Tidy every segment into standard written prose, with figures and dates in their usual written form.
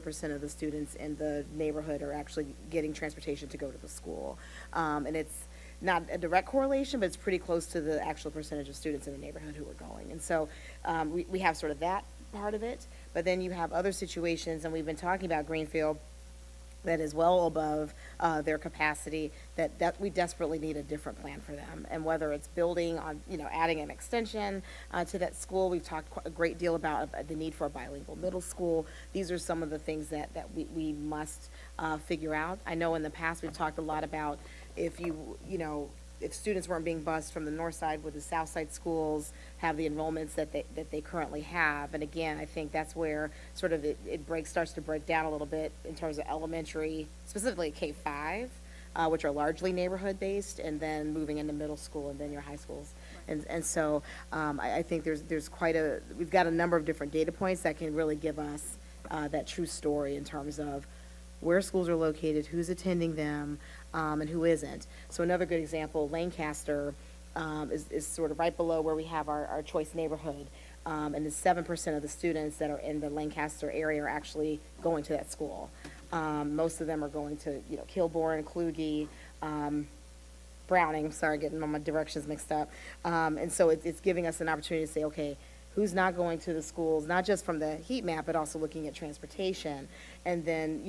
percent of the students in the neighborhood are actually getting transportation to go to the school. And it's not a direct correlation, but it's pretty close to the actual percentage of students in the neighborhood who are going. And so we have sort of that part of it, but then you have other situations, and we've been talking about Greenfield, that is well above their capacity, that we desperately need a different plan for them. And whether it's building on, adding an extension to that school, we've talked a great deal about the need for a bilingual middle school. These are some of the things that we must figure out. I know in the past we've talked a lot about if if students weren't being bused from the north side, would the south side schools have the enrollments that they currently have? And again, I think that's where sort of it starts to break down a little bit in terms of elementary, specifically K-5, which are largely neighborhood based, and then moving into middle school and then your high schools. Right. And so I think we've got a number of different data points that can really give us that true story in terms of where schools are located, who's attending them, and who isn't. So another good example, Lancaster is sort of right below where we have our choice neighborhood, and the 7% of the students that are in the Lancaster area are actually going to that school. Most of them are going to, Kilbourne, Kluge, Browning, sorry, getting all my directions mixed up. And so it's giving us an opportunity to say, okay, who's not going to the schools, not just from the heat map, but also looking at transportation. And then,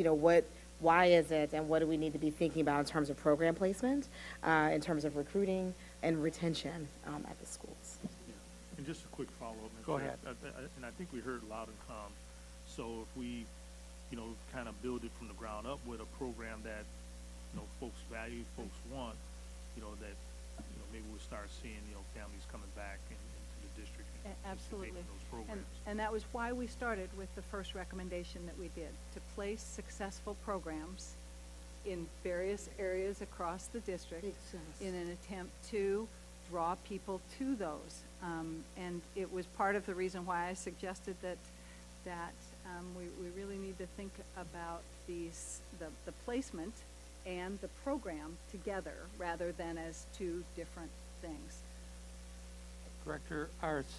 why is it, and what do we need to be thinking about in terms of program placement, in terms of recruiting and retention at the schools. Yeah. And just a quick follow-up. Go ahead. And I think we heard loud and calm. So if we, kind of build it from the ground up with a program that, folks value, folks want, that, maybe we'll start seeing, families coming back into the district. Absolutely. Those programs. And that was why we started with the first recommendation that we did, to place successful programs in various areas across the district in an attempt to draw people to those. And it was part of the reason why I suggested that we really need to think about the placement and the program together rather than as two different things. Director Arts.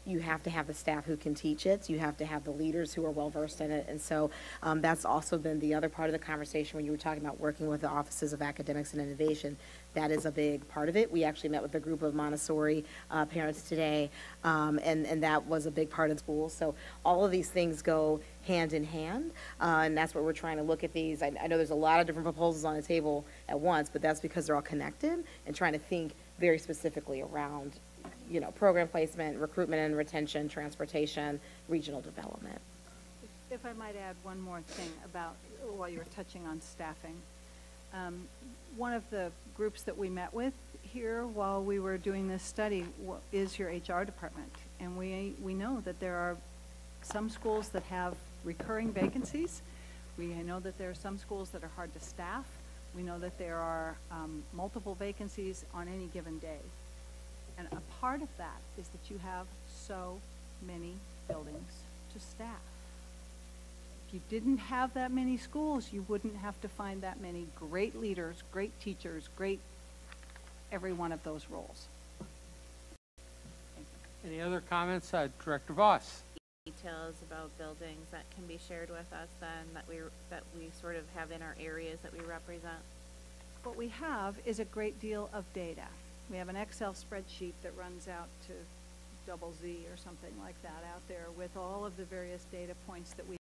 You have to have the staff who can teach it. You have to have the leaders who are well versed in it. And so that's also been the other part of the conversation when you were talking about working with the offices of academics and innovation. That is a big part of it. We actually met with a group of Montessori parents today, and that was a big part of school. So all of these things go hand in hand, and that's what we're trying to look at these. I know there's a lot of different proposals on the table at once, but that's because they're all connected, and trying to think very specifically around program placement, recruitment and retention, transportation, regional development. If I might add one more thing about, while you were touching on staffing, one of the groups that we met with here while we were doing this study is your HR department. And we know that there are some schools that have recurring vacancies. We know that there are some schools that are hard to staff. We know that there are multiple vacancies on any given day. And a part of that is that you have so many buildings to staff. If you didn't have that many schools, you wouldn't have to find that many great leaders, great teachers, great every one of those roles. Any other comments? Director Voss. Details about buildings that can be shared with us then that we sort of have in our areas that we represent? What we have is a great deal of data. We have an Excel spreadsheet that runs out to double Z or something like that out there with all of the various data points that we